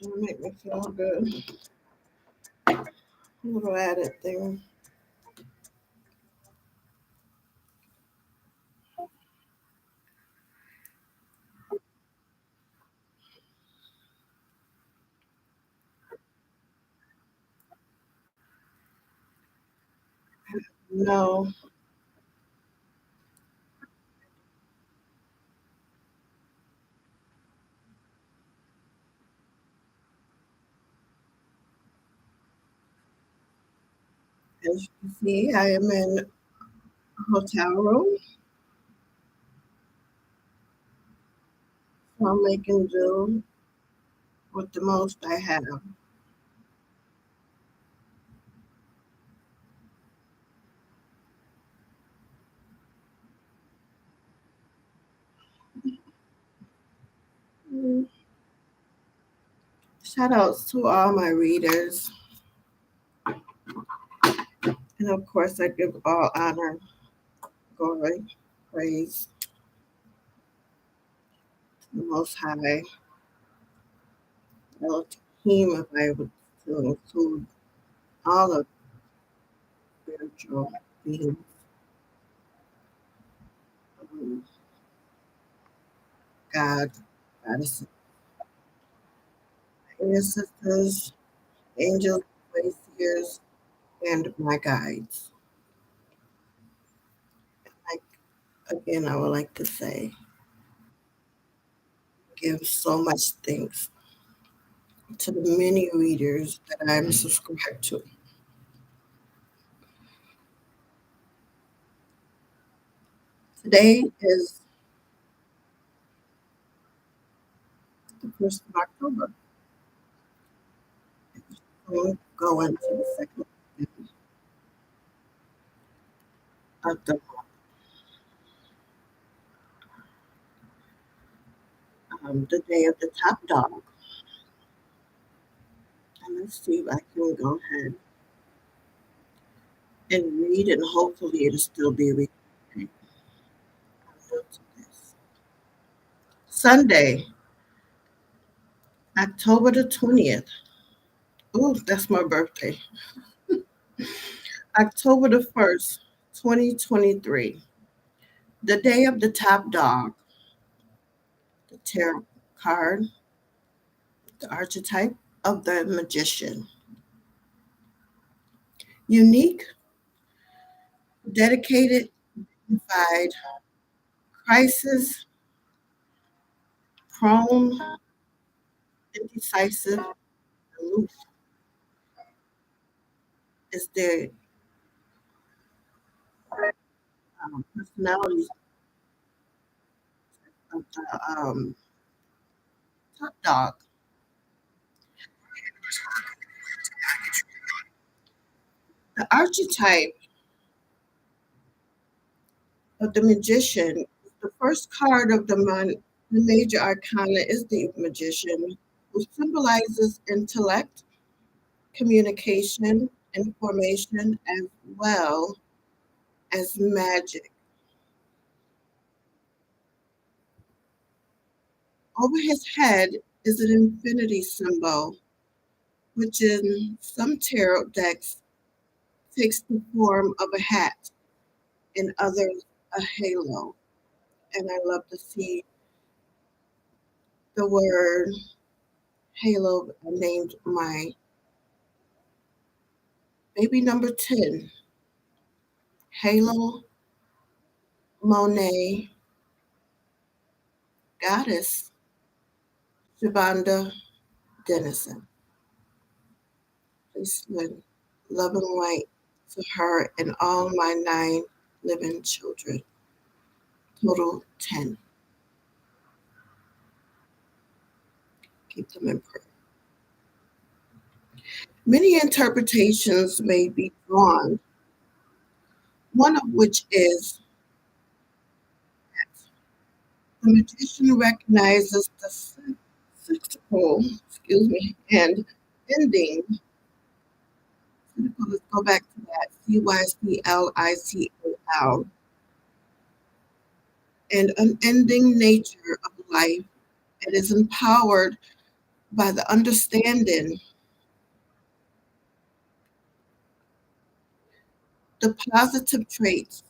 It'll make me feel good. A little added thing. No, as you can see, I am in a hotel room. So I'm making do with the most I have. Mm. Shout outs to all my readers. And of course, I give all honor, glory, praise to the Most High, Elohim, if I would to include all of spiritual beings, um, God, goddesses, ancestors, angels, glaciers, and my guides. Like again, I would like to say, give so much thanks to the many readers that I'm subscribed to. Today is the 1st of October. We'll go into the second of the day of the top dog. And let's see if I can go ahead and read, and hopefully it'll still be reading. I'll go to this. Sunday, October the 20th. Oh, that's my birthday. October the 1st, 2023. The day of the top dog. The tarot card, the archetype of the magician. Unique, dedicated, dignified, crisis, prone, indecisive, aloof is the personalities of the top dog. The archetype of the magician, the first card of the major arcana is the magician, who symbolizes intellect, communication, information, as well as magic. Over his head is an infinity symbol, which in some tarot decks takes the form of a hat, in others a halo. And I love to see the word halo. I named my baby number 10, Halo Monet Goddess Shavonda Dennison. Please send love and light to her and all my 9 living children, total 10. Keep them in prayer. Many interpretations may be drawn, one of which is the magician recognizes the cyclical, and ending. Let's go back to that. Cyclical and unending nature of life. It is empowered by the understanding. The positive traits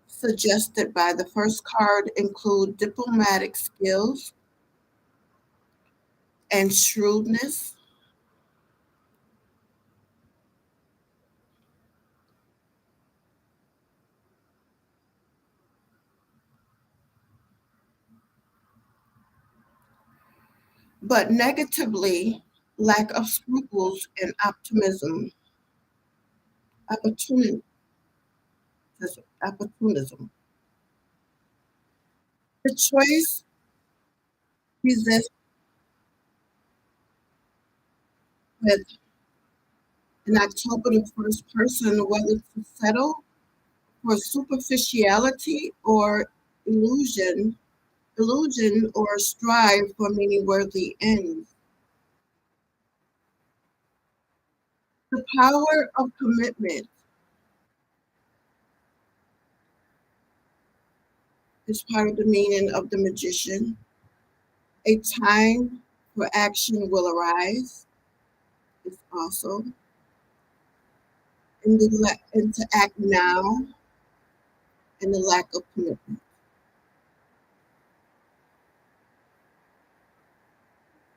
suggested by the first card include diplomatic skills and shrewdness, but negatively, lack of scruples and optimism, opportunism. opportunism. The choice presents with an October the first person whether to settle for superficiality or illusion, illusion or strive for meaning-worthy ends. The power of commitment is part of the meaning of the magician. A time for action will arise is also and to act now and the lack of commitment.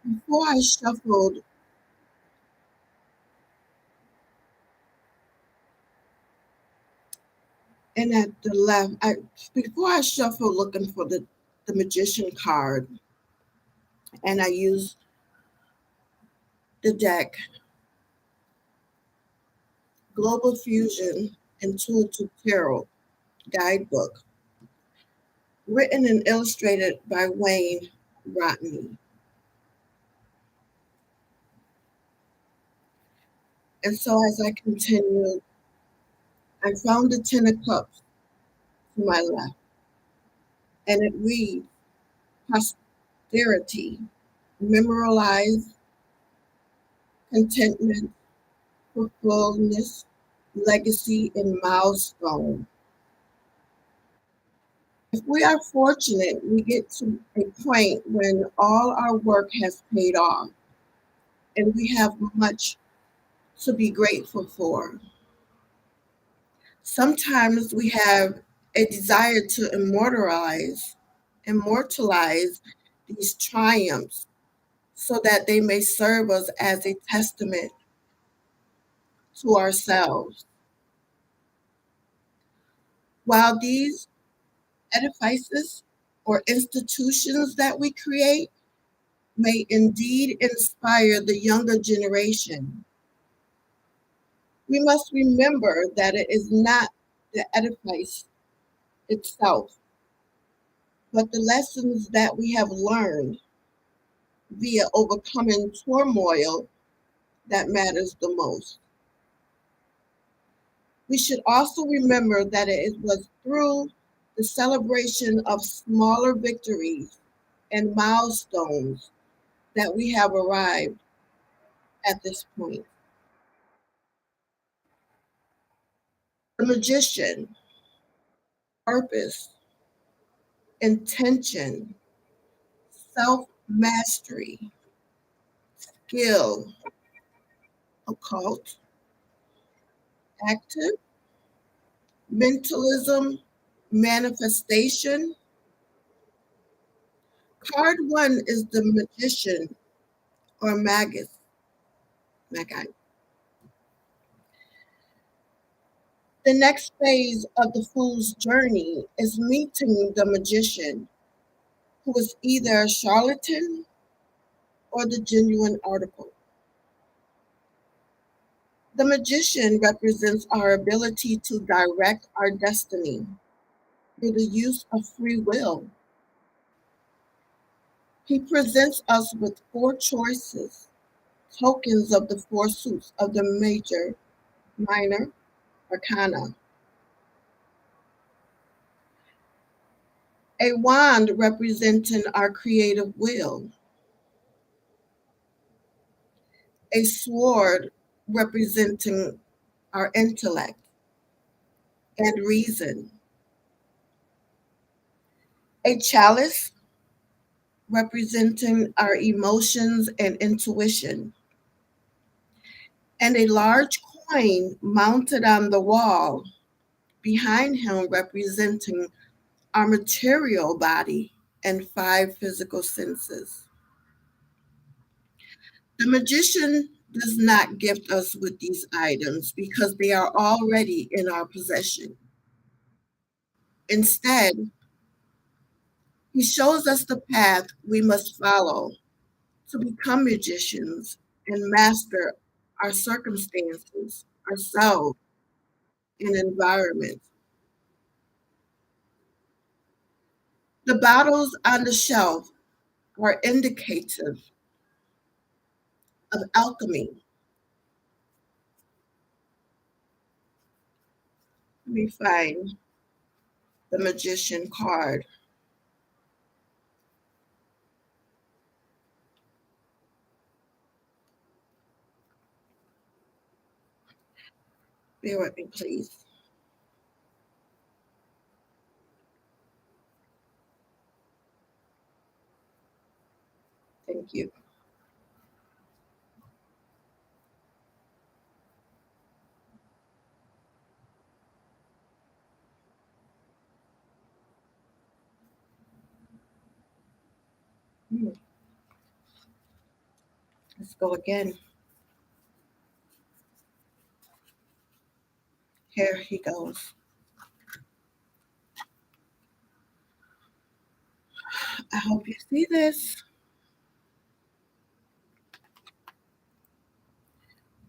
Before I shuffled and at the left, before I shuffled looking for the magician card and I used the deck Global Fusion Intuitive Tarot Guidebook, written and illustrated by Wayne Rodney. And so as I continued, I found the Ten of Cups to my left, and it reads prosperity, memorialize, contentment, fulfillment, legacy, and milestone. If we are fortunate, we get to a point when all our work has paid off and we have much to be grateful for. Sometimes we have a desire to immortalize these triumphs so that they may serve us as a testament to ourselves. While these edifices or institutions that we create may indeed inspire the younger generation, we must remember that it is not the edifice itself, but the lessons that we have learned via overcoming turmoil that matters the most. We should also remember that it was through the celebration of smaller victories and milestones that we have arrived at this point. The magician, purpose, intention, self mastery, skill, occult, active, mentalism, manifestation. Card one is the magician or magus. Magi. The next phase of the fool's journey is meeting the magician, who is either a charlatan or the genuine article. The magician represents our ability to direct our destiny through the use of free will. He presents us with four choices, tokens of the four suits of the major, minor arcana. A wand representing our creative will, a sword representing our intellect and reason, a chalice representing our emotions and intuition, and a large coin mounted on the wall behind him representing our material body and five physical senses. The magician does not gift us with these items because they are already in our possession. Instead, he shows us the path we must follow to become magicians and master our circumstances, ourselves, and environment. The bottles on the shelf are indicative of alchemy. Let me find the magician card. Bear with me, please. Thank you. Hmm, let's go again. Here he goes. I hope you see this.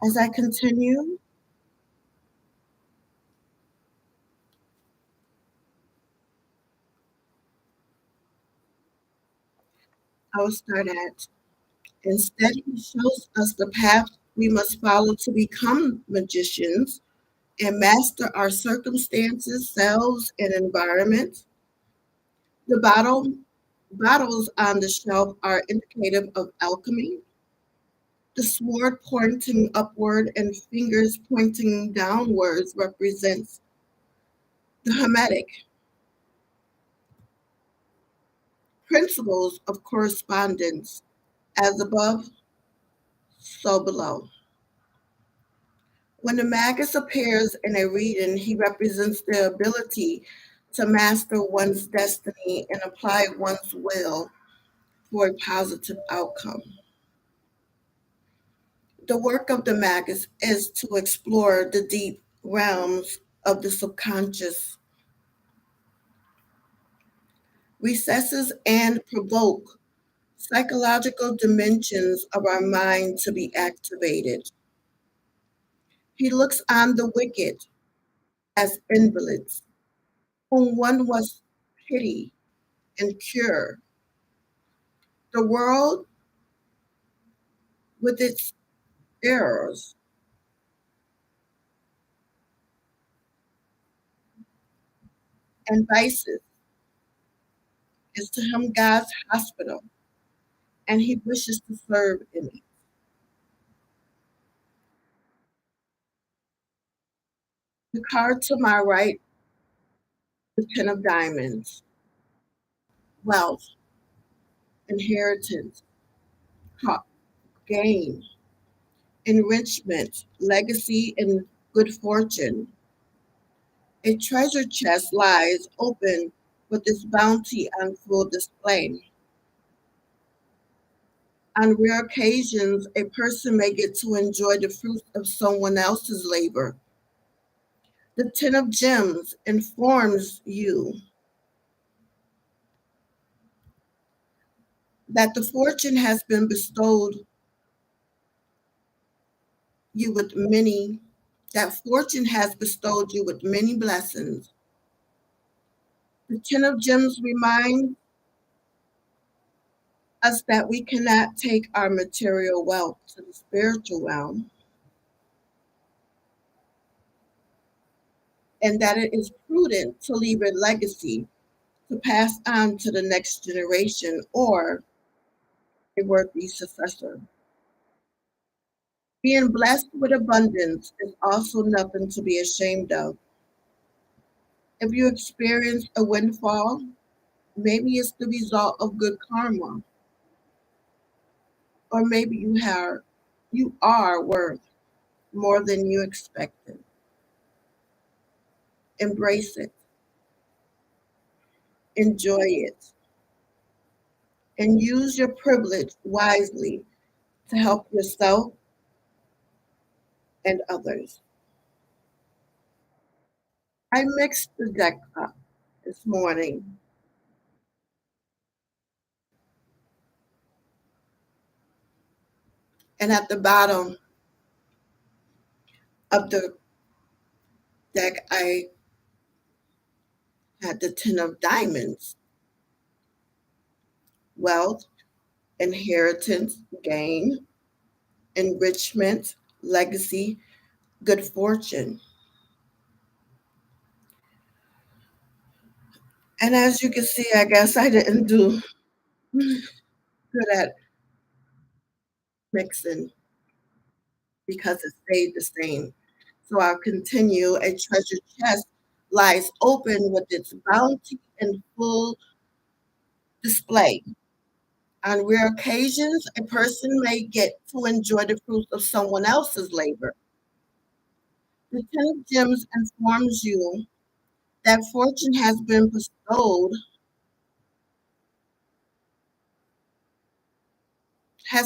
As I continue, I will start at instead, he shows us the path we must follow to become magicians and master our circumstances, selves, and environment. The bottles on the shelf are indicative of alchemy. The sword pointing upward and fingers pointing downwards represents the Hermetic principles of correspondence, as above, so below. When the magus appears in a reading, he represents the ability to master one's destiny and apply one's will for a positive outcome. The work of the magus is to explore the deep realms of the subconscious recesses and provoke psychological dimensions of our mind to be activated. He looks on the wicked as invalids, whom one must pity and cure. The world, with its errors and vices, is to him God's hospital, and he wishes to serve in it. The card to my right, the Ten of Diamonds, wealth, inheritance, gain, enrichment, legacy, and good fortune. A treasure chest lies open with its bounty on full display. On rare occasions, a person may get to enjoy the fruits of someone else's labor. The Ten of Gems informs you that the fortune has been bestowed you with many, that fortune has bestowed you with many blessings. The Ten of Gems remind us that we cannot take our material wealth to the spiritual realm and that it is prudent to leave a legacy to pass on to the next generation or a worthy successor. Being blessed with abundance is also nothing to be ashamed of. If you experience a windfall, Maybe it's the result of good karma, or maybe you are worth more than you expected. Embrace it, enjoy it, and use your privilege wisely to help yourself and others. I mixed the deck up this morning, and at the bottom of the deck, I had the Ten of Diamonds: wealth, inheritance, gain, enrichment, legacy, good fortune. And as you can see, I guess I didn't do good at mixing because it stayed the same. So I'll continue. A treasure chest lies open with its bounty in full display. On rare occasions, a person may get to enjoy the fruits of someone else's labor. The Ten of Gems informs you that fortune has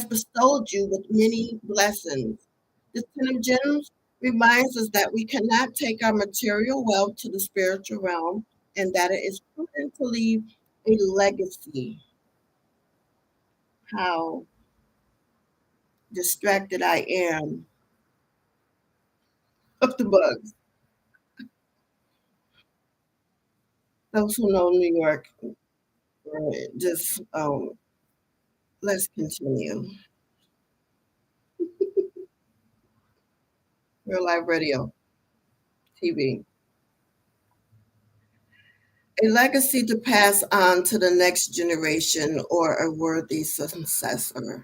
bestowed you with many blessings. The Ten of Gems reminds us that we cannot take our material wealth to the spiritual realm and that it is prudent to leave a legacy. How distracted I am of the bugs. Those who know New York, just let's continue. Real Life Radio, TV. A legacy to pass on to the next generation or a worthy successor.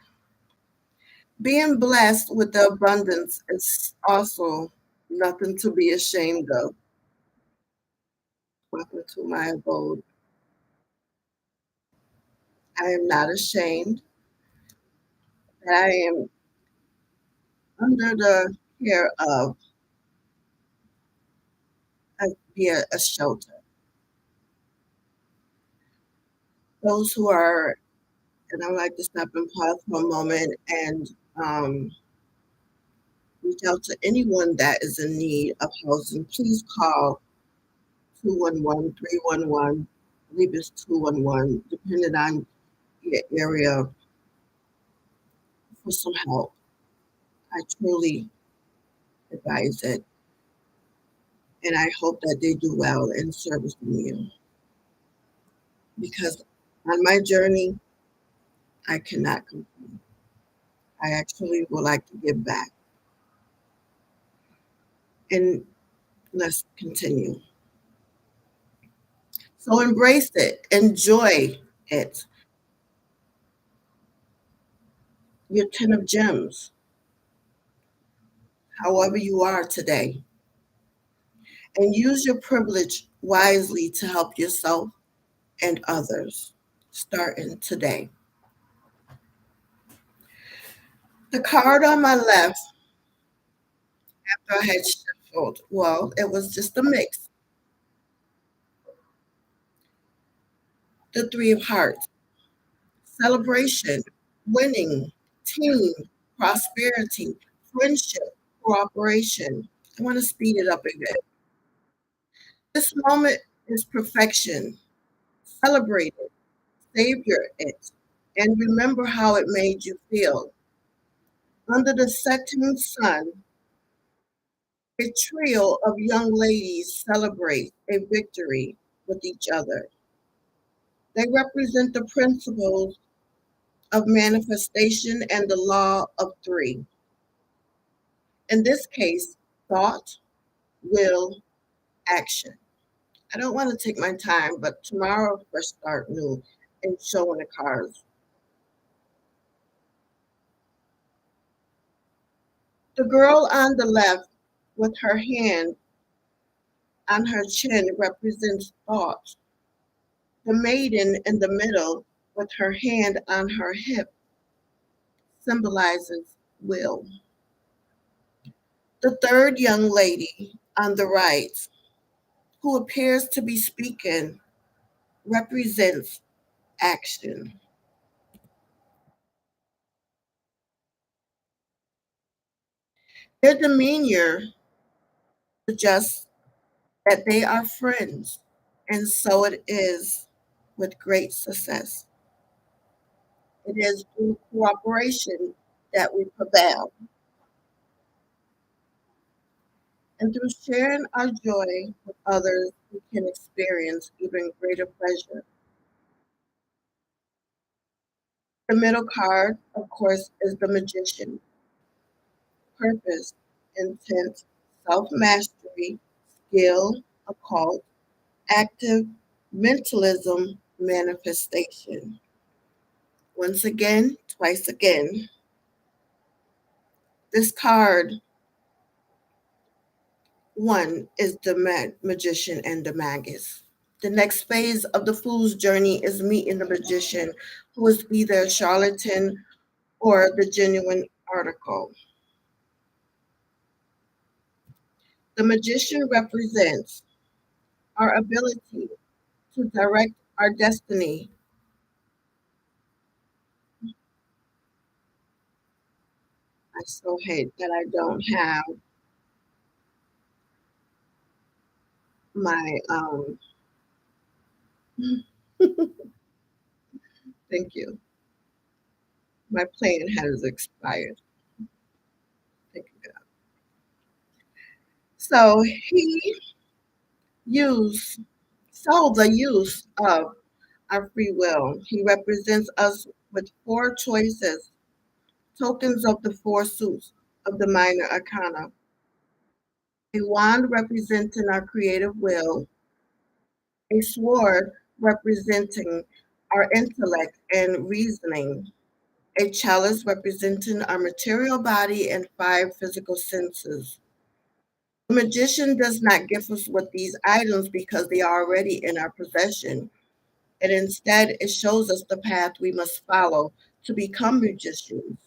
Being blessed with the abundance is also nothing to be ashamed of. Welcome to my abode. I am not ashamed that I am under the care of a shelter. Those who are, and I would like to stop and pause for a moment and reach out to anyone that is in need of housing. Please call 211 311. I believe it's 211, depending on your area, for some help. I truly advise it, and I hope that they do well in servicing you. Because on my journey, I cannot complain. I actually would like to give back. And let's continue. So embrace it, enjoy it. Your 10 of gems, however you are today, and use your privilege wisely to help yourself and others, starting today. The card on my left, after I had shuffled, well, it was just a mix. The Three of Hearts, celebration, winning, team, prosperity, friendship, cooperation. I want to speed it up a bit. This moment is perfection. Celebrate it, savor it, and remember how it made you feel. Under the setting sun, a trio of young ladies celebrate a victory with each other. They represent the principles of manifestation and the law of three. In this case, thought, will, action. I don't want to take my time, but tomorrow, fresh start new and showing the cards. The girl on the left with her hand on her chin represents thought. The maiden in the middle, with her hand on her hip, symbolizes will. The third young lady on the right, who appears to be speaking, represents action. Their demeanor suggests that they are friends, and so it is with great success. It is through cooperation that we prevail, and through sharing our joy with others, we can experience even greater pleasure. The middle card, of course, is the magician: purpose, intent, self mastery, skill, occult, active, mentalism, manifestation. Once again, twice again. This card, one, is the magician and the magus. The next phase of the fool's journey is meeting the magician, who is either a charlatan or the genuine article. The magician represents our ability to direct our destiny. I so hate that I don't have my thank you. My plan has expired. Thank you. So he used so the use of our free will. He represents us with four choices, tokens of the four suits of the minor arcana. A wand representing our creative will, a sword representing our intellect and reasoning, a chalice representing our material body and five physical senses. The magician does not gift us with these items because they are already in our possession, and instead it shows us the path we must follow to become magicians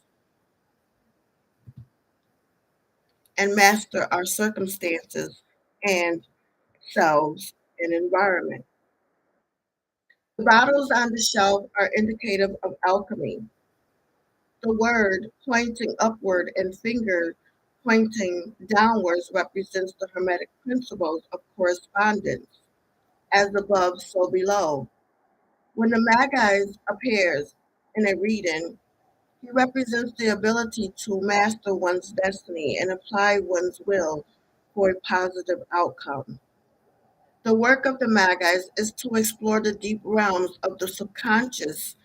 and master our circumstances and selves and environment. The bottles on the shelf are indicative of alchemy. The word pointing upward and finger pointing downwards represents the Hermetic principles of correspondence, as above, so below. When the Magi appears in a reading, he represents the ability to master one's destiny and apply one's will for a positive outcome. The work of the Magi is to explore the deep realms of the subconscious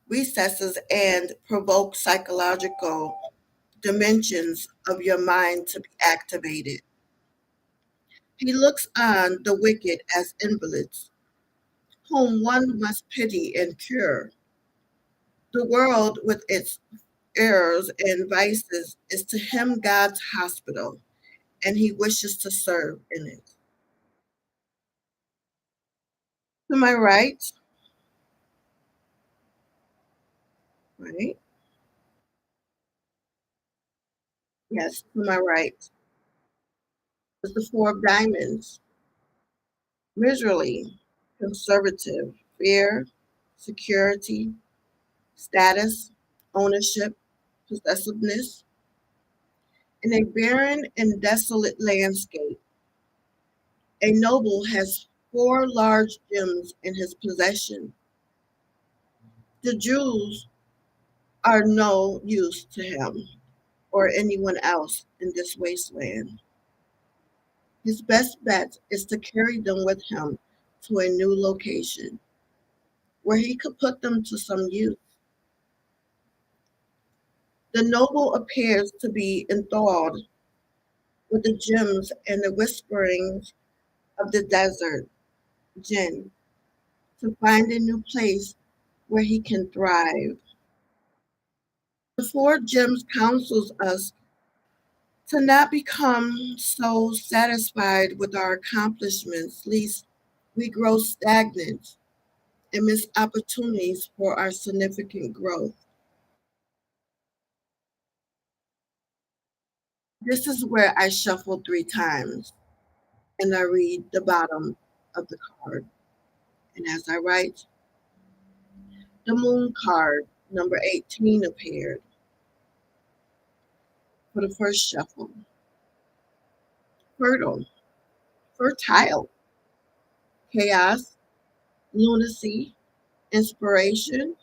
recesses and provoke psychological dimensions of your mind to be activated. He looks on the wicked as invalids, whom one must pity and cure. The world, with its errors and vices, is to him God's hospital, and he wishes to serve in it. To my right, right? Yes, to my right is the Four of Diamonds, miserly, conservative, fear, security, status, ownership, possessiveness. In a barren and desolate landscape, a noble has four large gems in his possession. The jewels are no use to him or anyone else in this wasteland. His best bet is to carry them with him to a new location where he could put them to some use. The noble appears to be enthralled with the gems and the whisperings of the desert jinn to find a new place where he can thrive. The four gems counsels us to not become so satisfied with our accomplishments, lest we grow stagnant and miss opportunities for our significant growth. This is where I shuffle 3 times and I read the bottom of the card. And as I write, the moon card, number 18, appeared for the first shuffle. Fertile, fertile, chaos, lunacy, inspiration,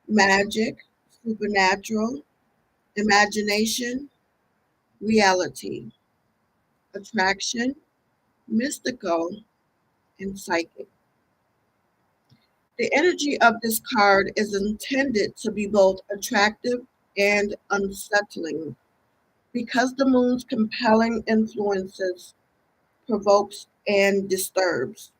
magic, supernatural, imagination, reality, attraction, mystical, and psychic. The energy of this card is intended to be both attractive and unsettling because the moon's compelling influences provokes and disturbs.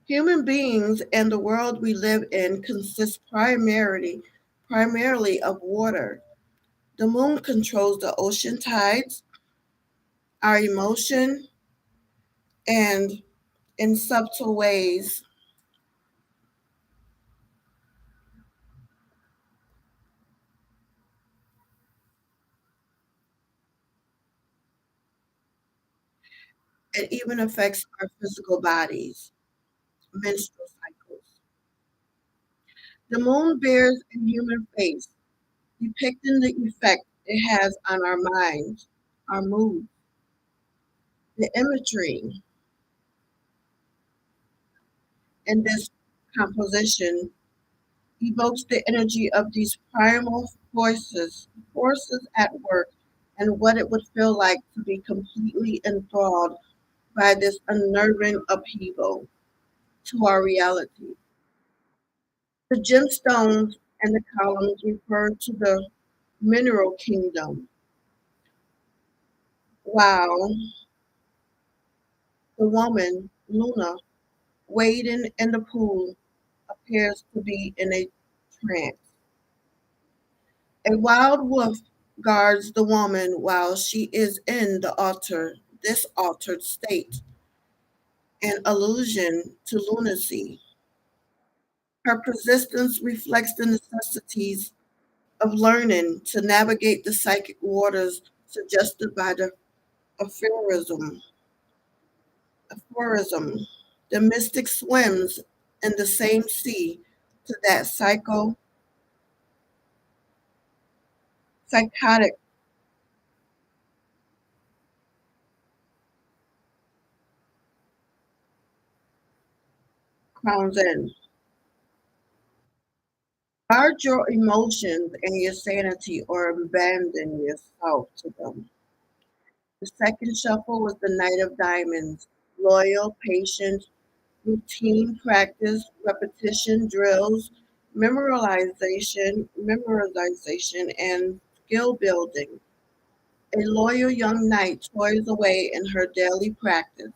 Human beings and the world we live in consist primarily of water. The moon controls the ocean tides, our emotion, and in subtle ways, it even affects our physical bodies, menstrual cycles. The moon bears a human face, depicting the effect it has on our minds, our mood. The imagery in this composition evokes the energy of these primal forces at work, and what it would feel like to be completely enthralled by this unnerving upheaval to our reality. The gemstones and the columns refer to the mineral kingdom, while the woman, Luna, wading in the pool, appears to be in a trance. A wild wolf guards the woman while she is in this altered state, an allusion to lunacy. Her persistence reflects the necessities of learning to navigate the psychic waters suggested by the aphorism. aphorism. The mystic swims in the same sea to that psychotic crown's end. Guard your emotions and your sanity or abandon yourself to them. The second shuffle was the Knight of Diamonds. Loyal, patient, routine practice, repetition, drills, memorization, and skill building. A loyal young knight toils away in her daily practice,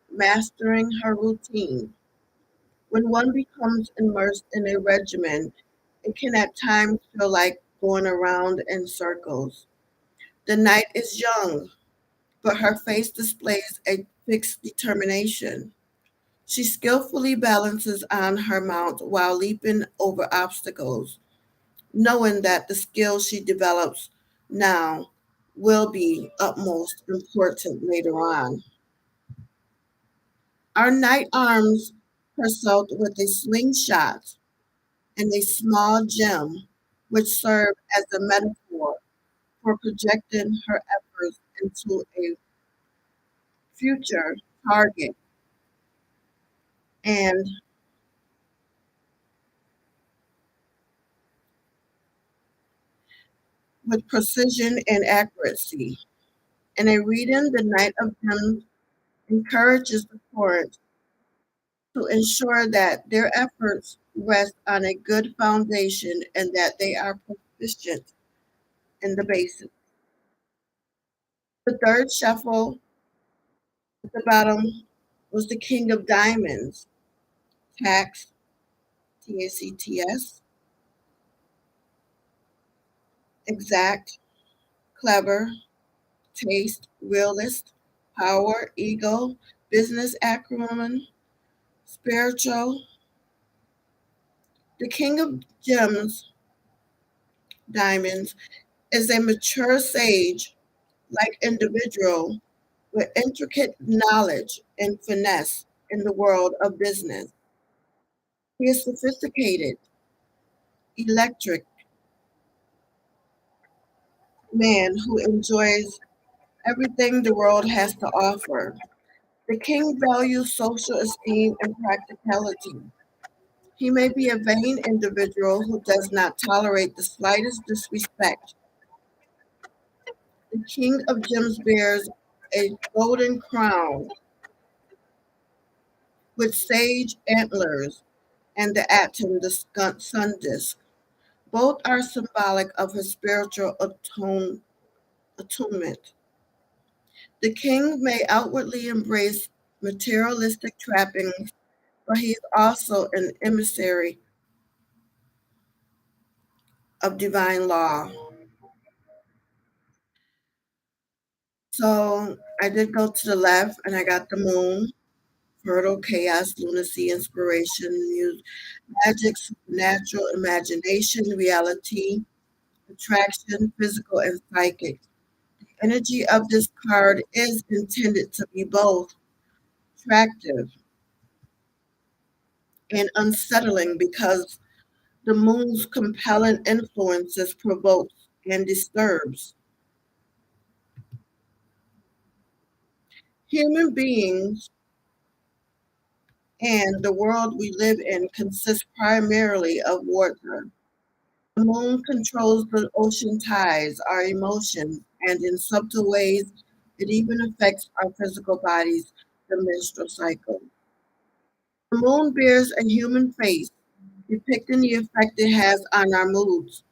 mastering her routine. When one becomes immersed in a regimen, it can at times feel like going around in circles. The knight is young, but her face displays a fixed determination. She skillfully balances on her mount while leaping over obstacles, knowing that the skill she develops now will be utmost important later on. Our knight arms herself with a slingshot and a small gem, which serve as a metaphor for projecting her efforts into a future target and with precision and accuracy. In a reading, the Knight of Gems encourages the court to ensure that their efforts rest on a good foundation and that they are proficient in the basics. The third shuffle at the bottom was the King of Diamonds, tax, TACTS, exact, clever, taste, realist, power, ego, business acumen, Spiritual, the king of gems, diamonds, is a mature sage like individual with intricate knowledge and finesse in the world of business. He is sophisticated, electric man who enjoys everything the world has to offer. The king values social esteem and practicality. He may be a vain individual who does not tolerate the slightest disrespect. The king of gems bears a golden crown with sage antlers and the atom, the sun disk. Both are symbolic of his spiritual attunement. The king may outwardly embrace materialistic trappings, but he is also an emissary of divine law. So I did go to the left and I got the moon, fertile, chaos, lunacy, inspiration, magic, supernatural, imagination, reality, attraction, physical, and psychic. Energy of this card is intended to be both attractive and unsettling because the moon's compelling influences provokes and disturbs. Human beings and the world we live in consist primarily of water. The moon controls the ocean tides, our emotions, and in subtle ways, it even affects our physical bodies, the menstrual cycle. The moon bears a human face, depicting the effect it has on our moods.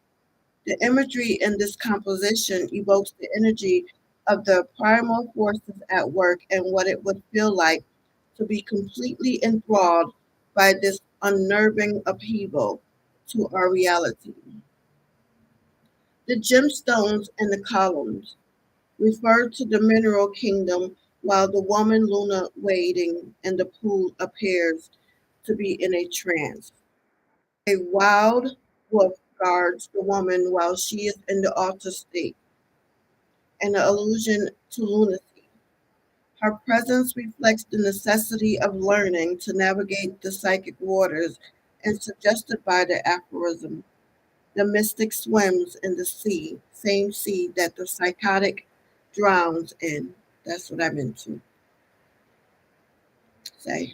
The imagery in this composition evokes the energy of the primal forces at work and what it would feel like to be completely enthralled by this unnerving upheaval to our reality. The gemstones and the columns refer to the mineral kingdom, while the woman Luna wading in the pool appears to be in a trance. A wild wolf guards the woman while she is in the altar state, an allusion to lunacy. Her presence reflects the necessity of learning to navigate the psychic waters and suggested by the aphorism. The mystic swims in the sea, same sea that the psychotic drowns in. That's what I meant to say.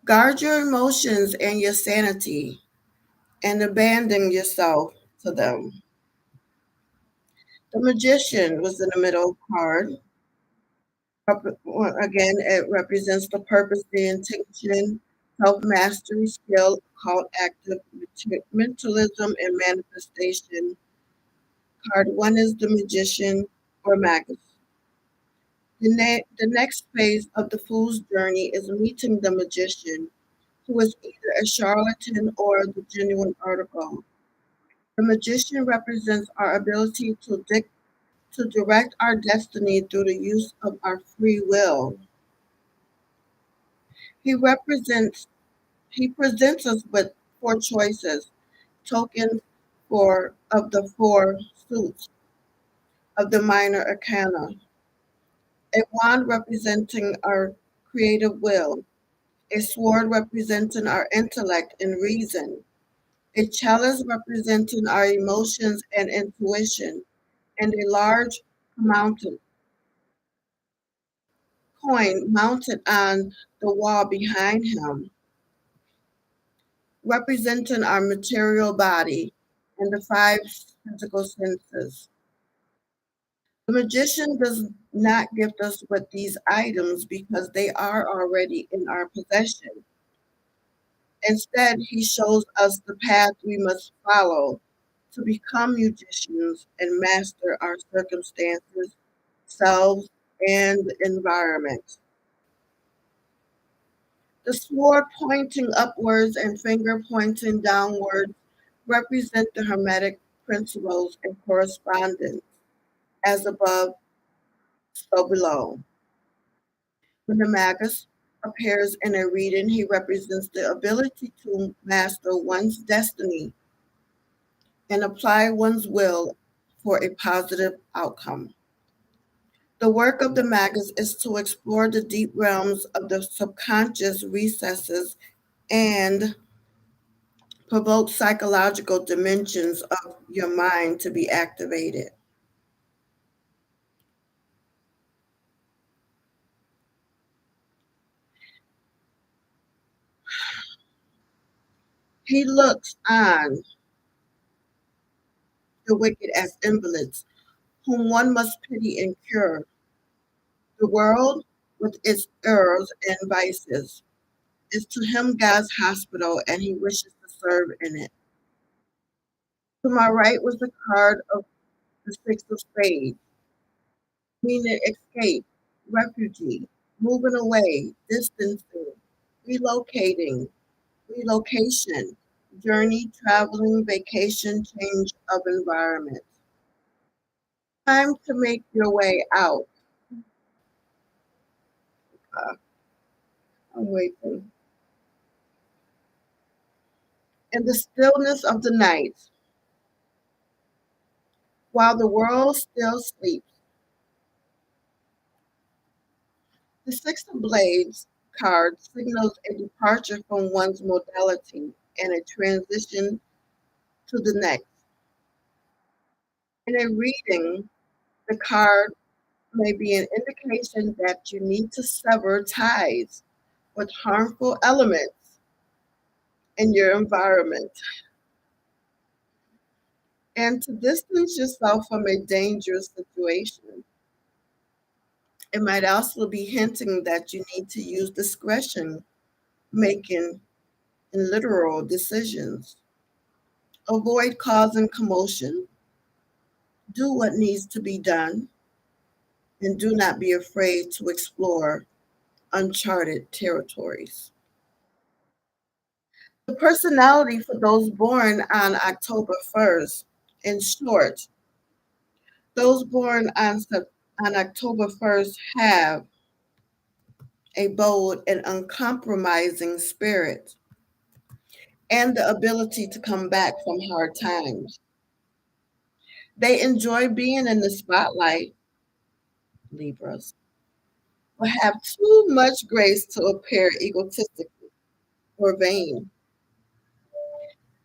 Guard your emotions and your sanity and abandon yourself to them. The magician was in the middle card. Again, it represents the purpose, the intention, self mastery, skill, called active mentalism, and manifestation. Card one is the magician or magus. The next phase of the fool's journey is meeting the magician, who is either a charlatan or the genuine article. The magician represents our ability to direct our destiny through the use of our free will. He represents he presents us with four choices, tokens for of the four suits of the minor arcana. A wand representing our creative will, a sword representing our intellect and reason, a chalice representing our emotions and intuition, and a large mounted coin mounted on the wall behind him, representing our material body and the five physical senses. The magician does not gift us with these items because they are already in our possession. Instead, he shows us the path we must follow to become musicians and master our circumstances, selves, and environment. The sword pointing upwards and finger pointing downwards represent the Hermetic principles and correspondence, as above, so below. When the magus appears in a reading, he represents the ability to master one's destiny and apply one's will for a positive outcome. The work of the magus is to explore the deep realms of the subconscious recesses and provoke psychological dimensions of your mind to be activated. He looks on the wicked as invalids, whom one must pity and cure. The world, with its errors and vices, is to him God's hospital, and he wishes to serve in it. To my right was the card of the Six of Spades, meaning escape, refugee, moving away, distancing, relocating, relocation, journey, traveling, vacation, change of environment. Time to make your way out. Uh, I'm waiting. In the stillness of the night, while the world still sleeps, the Six of Blades card signals a departure from one's modality and a transition to the next. In a reading, the card may be an indication that you need to sever ties with harmful elements in your environment and to distance yourself from a dangerous situation. It might also be hinting that you need to use discretion making in literal decisions. Avoid causing commotion, do what needs to be done, and do not be afraid to explore uncharted territories. The personality for those born on October 1st, in short, those born on October 1st have a bold and uncompromising spirit and the ability to come back from hard times. They enjoy being in the spotlight, Libras, but have too much grace to appear egotistic or vain.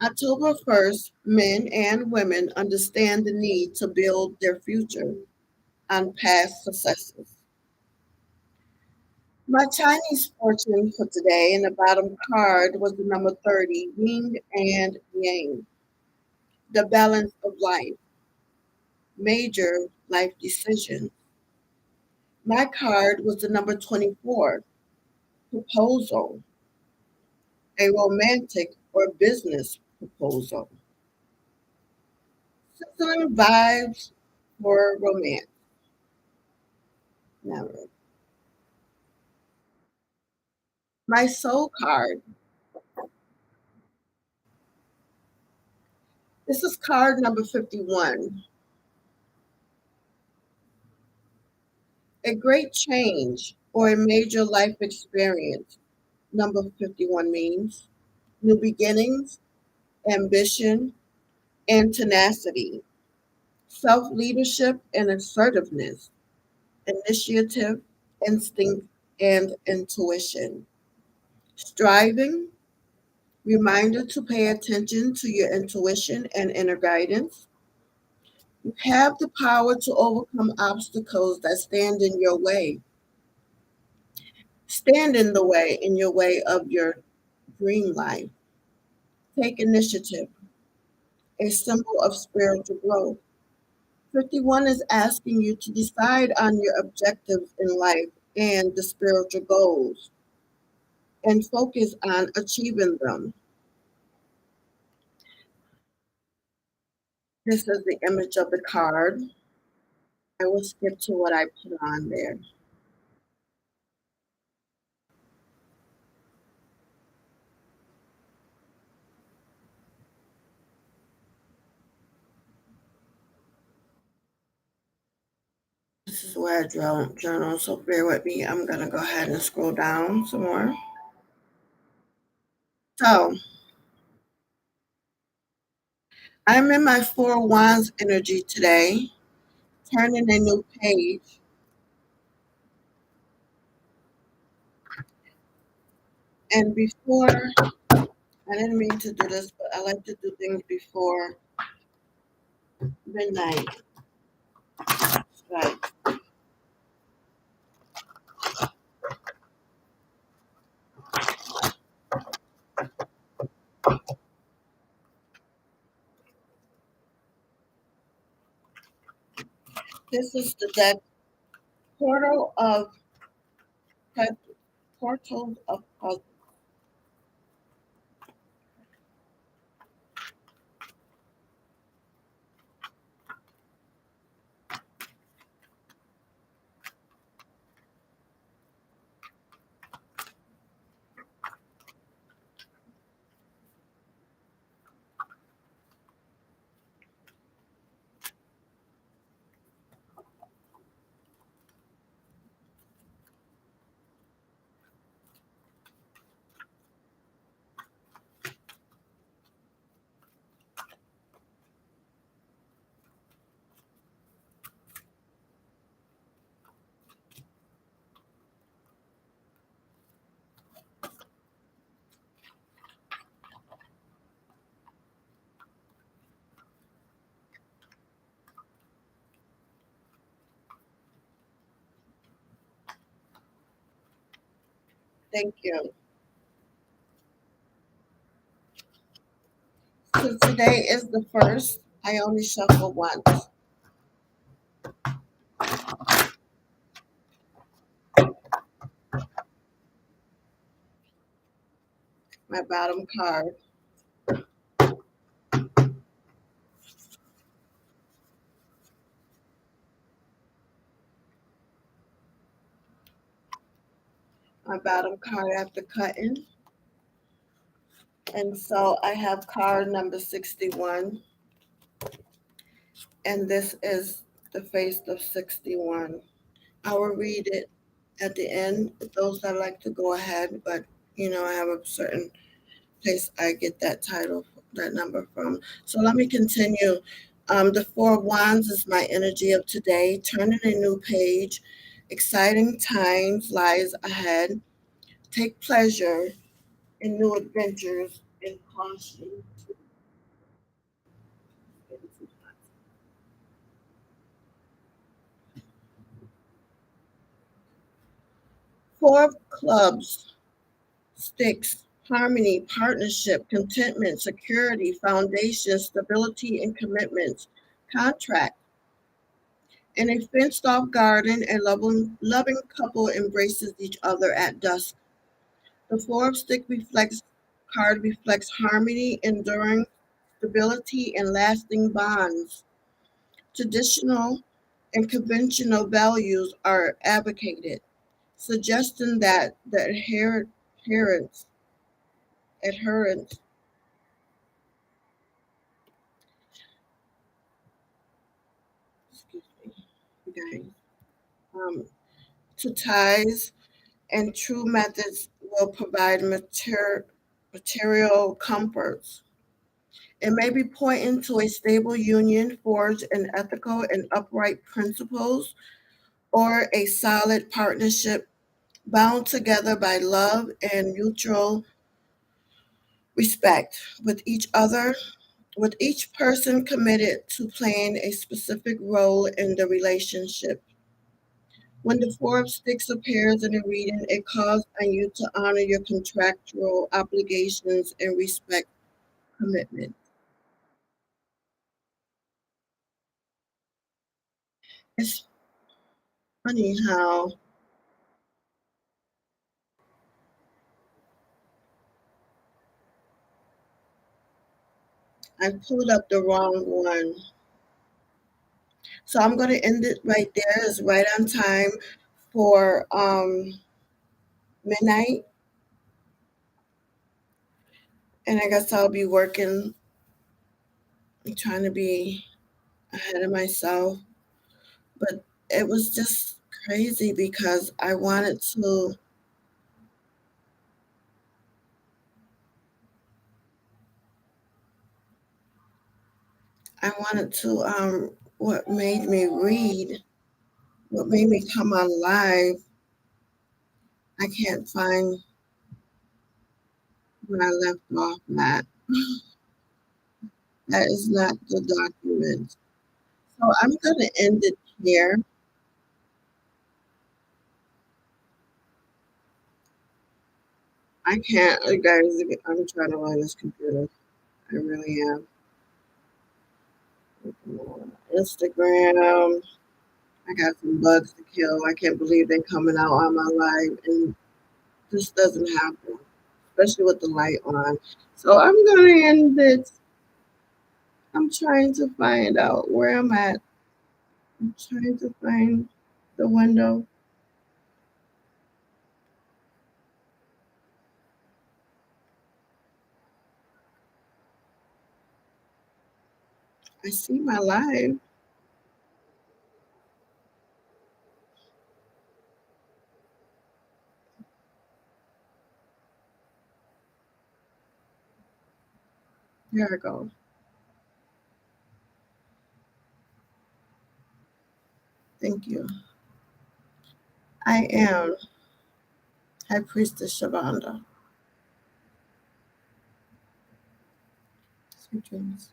October 1st, men and women understand the need to build their future on past successes. My Chinese fortune for today in the bottom card was the number 30, yin and yang, the balance of life, major life decisions. My card was the number 24, proposal, a romantic or business proposal. Sizzling vibes for romance. Never. My soul card. This is card number 51. A great change or a major life experience. Number 51 means new beginnings, ambition, and tenacity, self leadership and assertiveness, initiative, instinct, and intuition. Striving, reminder to pay attention to your intuition and inner guidance. You have the power to overcome obstacles that stand in the way in your way of your dream life. Take initiative, a symbol of spiritual growth. 51 is asking you to decide on your objectives in life and the spiritual goals and focus on achieving them. This is the image of the card. I will skip to what I put on there. this is where I journal, so bear with me. I'm gonna go ahead and scroll down some more. So I'm in my Four Wands energy today, turning a new page. And before, I didn't mean to do this, but I like to do things before midnight. Right. This is the deck portal of portals of puzzle. Thank you. So today is the first. I only shuffle once. My bottom card. My bottom card after cutting. And so I have card number 61. And this is the face of 61. I will read it at the end. Those that like to go ahead, but I have a certain place I get that title, that number from. So let me continue. The Four of Wands is my energy of today, turning a new page. Exciting times lies ahead. Take pleasure in new adventures and caution. Four of Clubs, sticks, harmony, partnership, contentment, security, foundation, stability, and commitments. Contract. In a fenced off garden, a loving couple embraces each other at dusk. The Four of Stick card reflects harmony, enduring stability, and lasting bonds. Traditional and conventional values are advocated, suggesting that the adherence, excuse me, you guys, um, to ties and true methods will provide material comforts. It may be pointing to a stable union forged in ethical and upright principles, or a solid partnership bound together by love and mutual respect with each person committed to playing a specific role in the relationship. When the Four of Sticks appears in a reading, it calls on you to honor your contractual obligations and respect commitment. It's funny how I pulled up the wrong one. So I'm going to end it right there. It's right on time for midnight. And I guess I'll be working, trying to be ahead of myself. But it was just crazy because what made me read, what made me come alive, I can't find where I left off at. That is not the document. So I'm gonna end it here. I can't, guys, I'm trying to run this computer. I really am. Instagram. I got some bugs to kill. I can't believe they're coming out on my live, and this doesn't happen, especially with the light on. So I'm gonna end it. I'm trying to find out where I'm at. I'm trying to find the window. I see my live. There I go. Thank you. I am High Priestess Shavanda. Sweet dreams.